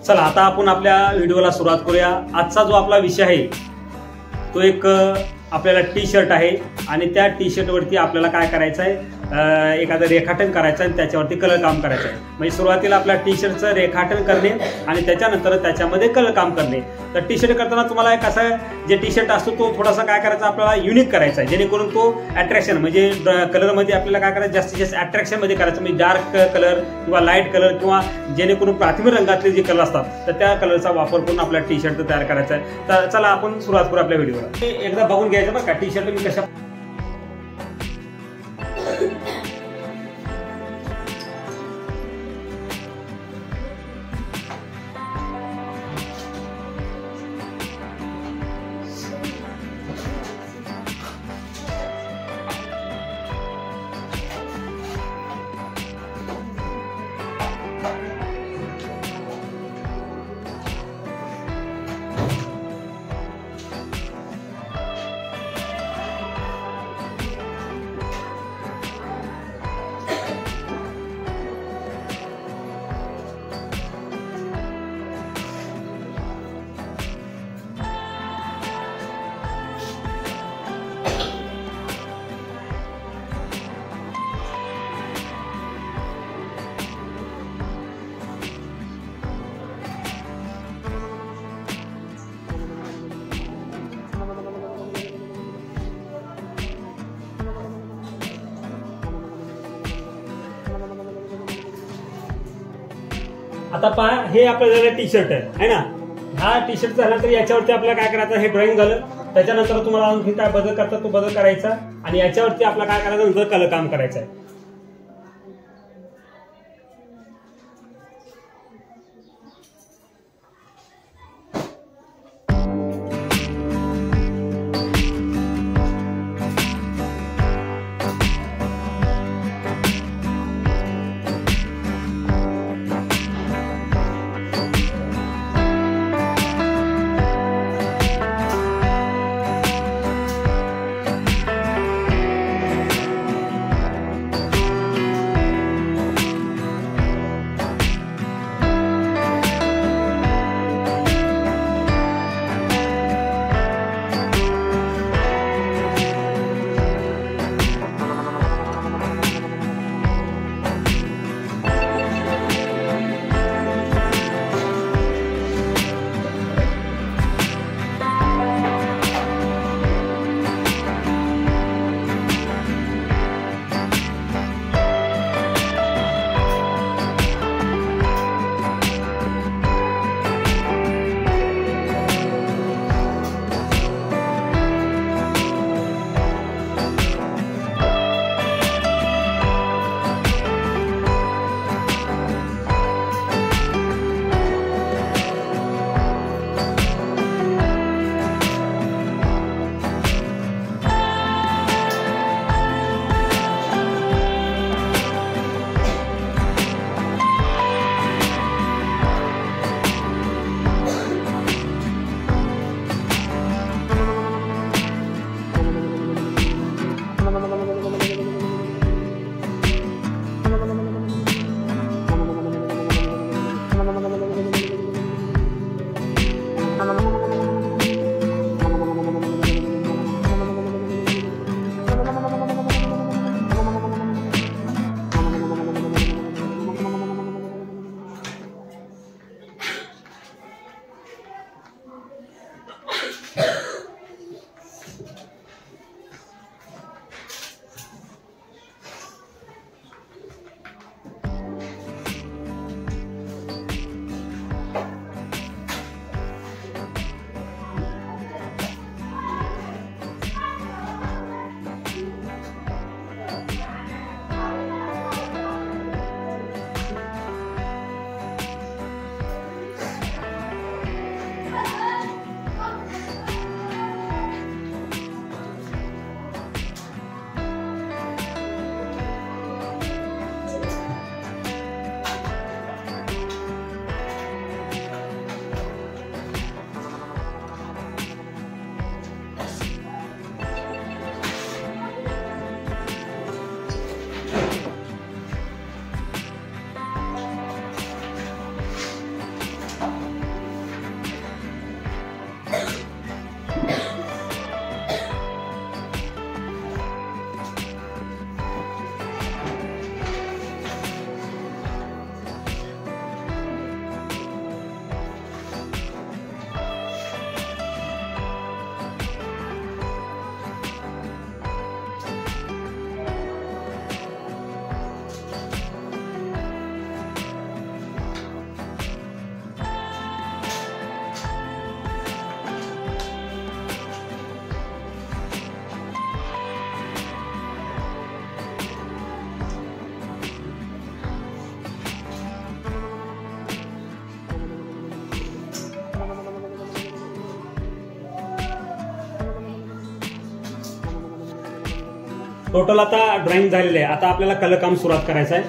चला आता आपण आपल्या व्हिडिओला सुरुवात करूया। आजचा जो आपला विषय आहे तो एक आपल्याला टी शर्ट आहे आणि त्या टी शर्ट वरती आपल्याला काय करायचं आहे, एखादं रेखाटन करायचं आणि त्याच्यावरती कलर काम करायचं आहे। म्हणजे सुरुवातीला आपल्या टी शर्टचं रेखाटन करणे आणि त्याच्यानंतर त्याच्यामध्ये कलर काम करणे। तर टी शर्ट करताना तुम्हाला एक असं जे टी शर्ट असतो तो थोडासा काय करायचा आपल्याला युनिक करायचा आहे, जेणेकरून तो अट्रॅक्शन म्हणजे कलरमध्ये आपल्याला काय करायचं जास्तीत जास्त अट्रॅक्शनमध्ये करायचं, म्हणजे डार्क कलर किंवा लाईट कलर किंवा जेणेकरून प्राथमिक रंगातले जे कलर असतात तर त्या कलरचा वापर करून आपला टी शर्ट तयार करायचा आहे। तर चला आपण सुरुवात करू आपल्या व्हिडिओला। एकदा बघून घ्यायचं बरं का टी शर्ट मी कशा आता पहा हे आपलं टी शर्ट आहे ना। हा टी शर्ट झाल्यानंतर याच्यावरती आपल्याला काय करायचं, हे ड्रॉइंग झालं, त्याच्यानंतर तुम्हाला आणखी काय बदल करता तो बदल करायचा आणि याच्यावरती आपल्याला काय करायचं नंतर कलर काम करायचं आहे। टोटल आता ड्रॉइंग झालेलं आहे. आता आपल्याला कलर काम सुरुवात करायचं आहे.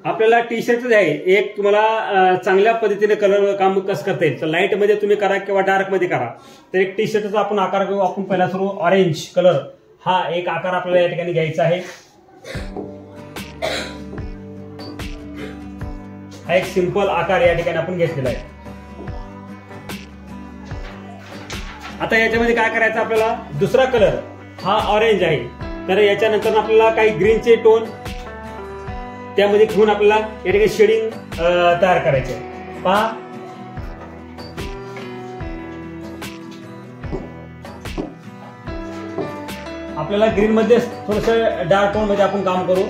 आपल्याला टी शर्ट आहे एक तुम्हाला चांगल्या पद्धतीने कलर काम कसं करता येईल तर लाईट मध्ये तुम्ही करा किंवा डार्क मध्ये करा. तर एक टी शर्टचा आपण आकार घेऊ. आपण पहिला सुरू ऑरेंज कलर हा एक आकार आपल्याला या ठिकाणी घ्यायचा आहे. हा एक सिंपल आकार या ठिकाणी आपण घेतलेला आहे. आता याच्यामध्ये काय करायचं आपल्याला दुसरा कलर हा ऑरेंज आहे. तर याच्यानंतर आपल्याला काही ग्रीनचे टोन त्यामध्ये घेऊन आपल्याला या ठिकाणी शेडिंग तयार करायचे. पहा आपल्याला ग्रीन मध्ये थोडस डार्क टोन मध्ये आपण काम करू.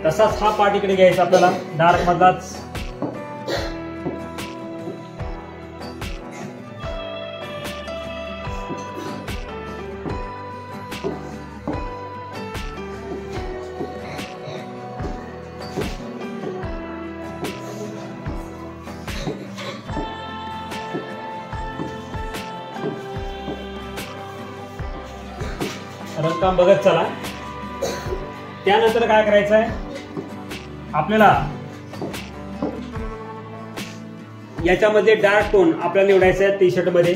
तसाच हा पार्ट इकडे घ्यायचा आपल्याला डार्क मधलाच. रंगकाम बघत चला. त्यानंतर काय करायचं आहे आपल्याला याच्यामध्ये डार्क टोन आपल्याला निवडायचा आहे टी शर्ट मध्ये.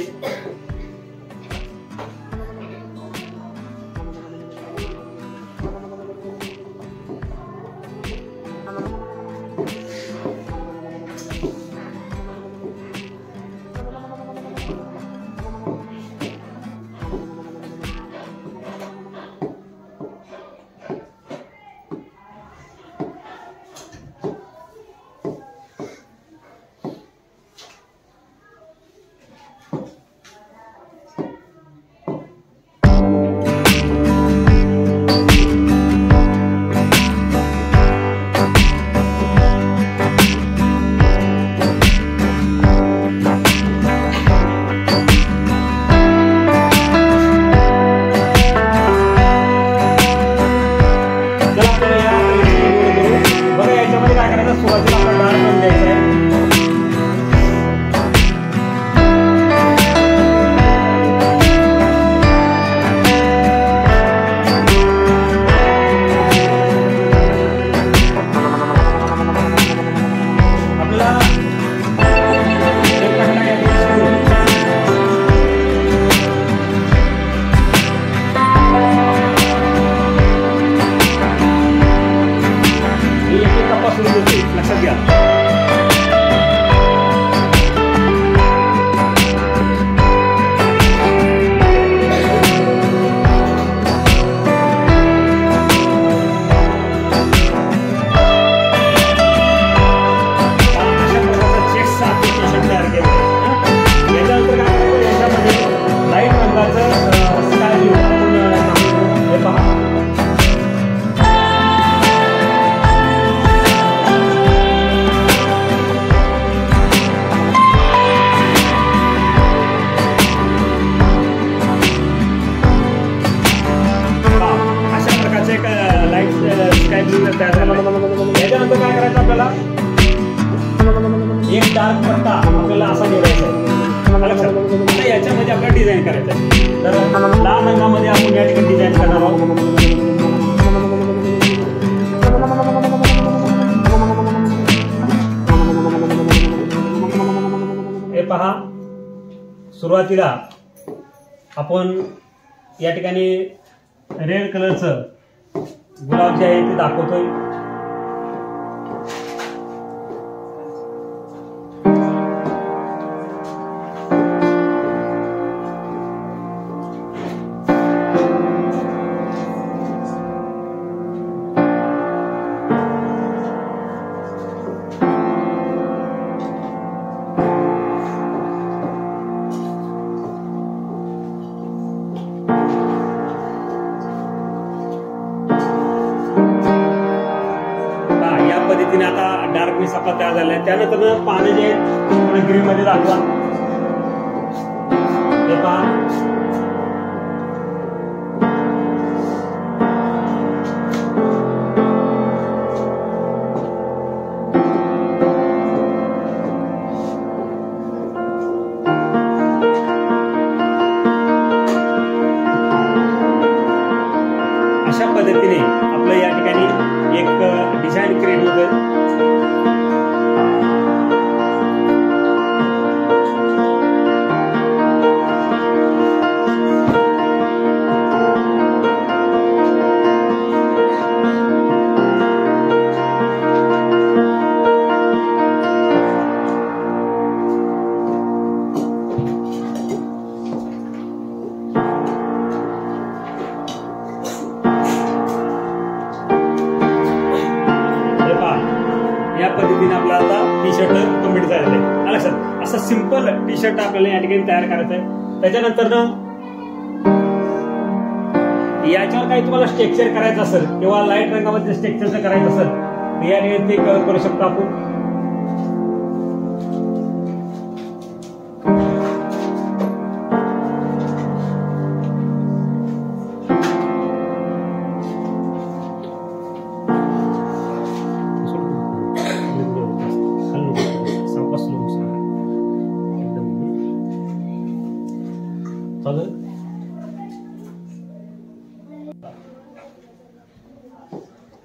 याच्यानंतर काय करायचं आपल्याला एक डार्क पट्टा आपल्याला असा निवडायचा आहे. आता याच्यामध्ये आपल्याला डिझाईन करायचं आहे. तर लाल रंगामध्ये आपण या ठिकाणी डिझाईन करणार आहोत. हे पहा सुरुवातीला आपण या ठिकाणी रेड कलरचं गुलाब जे आहे ते दाखवतोय. पद्धतीने आता डार्कनेस आपला तयार झाला आहे. त्यानंतर पानं जे थोडे ग्रीन मध्ये दाखवा. हे पहा, अशा पद्धतीने आपलं या ठिकाणी एक डिझाईन क्रिएट होतं. या पद्धतीने आपला आता टी शर्ट कम्प्लीट झालेलं आहे. लक्षात, असं सिंपल टी शर्ट आपल्याला या ठिकाणी तयार करायचं आहे. त्याच्यानंतर याच्यावर काही तुम्हाला स्ट्रक्चर करायचं असेल किंवा लाईट रंगामध्ये स्ट्रक्चरचं करायचं असेल तर या ठिकाणी ते करू शकतो आपण.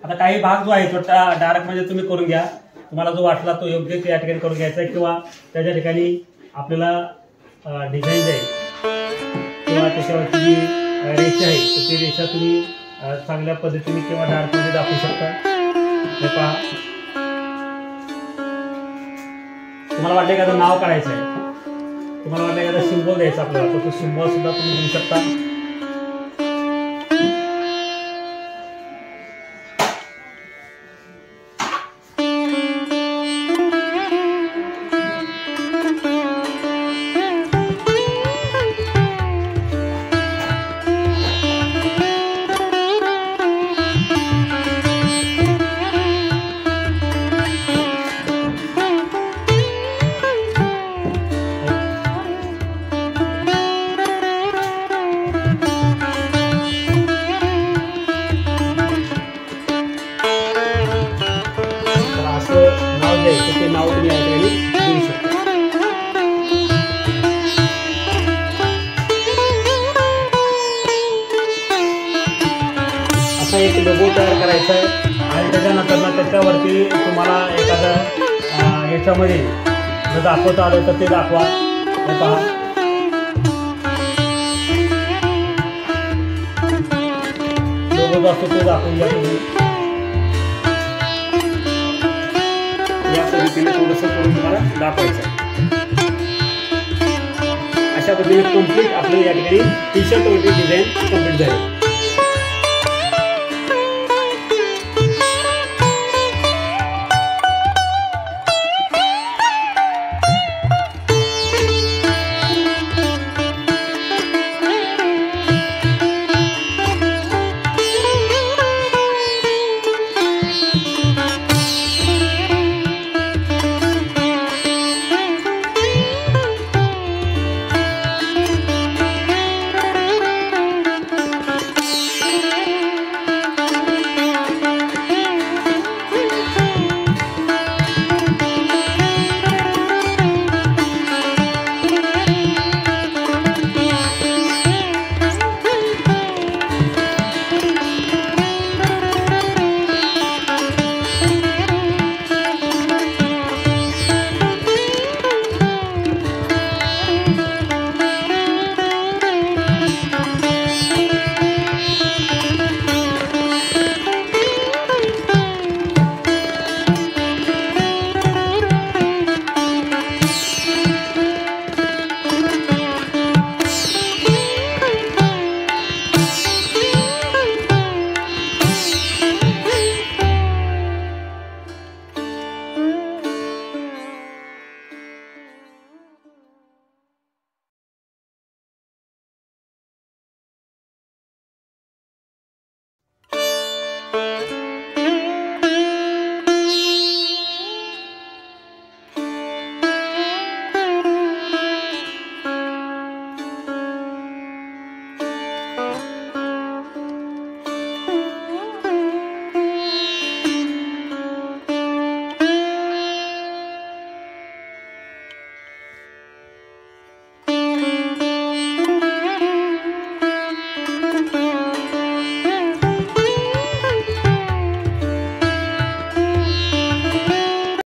आता काही भाग जो आहे तो डार्क मध्ये तुम्ही करून घ्या. तुम्हाला जो वाटला तो योग्य त्या ठिकाणी करून घ्यायचा आहे किंवा त्याच्या ठिकाणी आपल्याला डिझाईन आहे किंवा त्याच्यावरची जी रेषा आहे तर ती रेषा तुम्ही चांगल्या पद्धतीने किंवा डार्क मध्ये दाखवू शकता. हे पहा, तुम्हाला वाटलं एखादं नाव काढायचं आहे, तुम्हाला वाटलं एखादा सिम्बॉल द्यायचा आपल्याला, तर तो सिम्बॉल सुद्धा तुम्ही देऊ शकता. ते नाव तुम्ही या ठिकाणी देऊ शकता. असा एक लोगो तयार करायचा आहे आणि त्याच्यानंतर त्याच्यावरती तुम्हाला एखादं याच्यामध्ये जर दाखवता आलं तर ते दाखवा. हे पहा, लोगो जो असतो तो दाखवून द्या तुम्ही. या पद्धतीने थोडंसं करून तुम्हाला दाखवायचं आहे. अशा पद्धतीने कम्प्लीट आपलं या ठिकाणी टी शर्ट वरती डिझाईन कम्प्लीट झाली.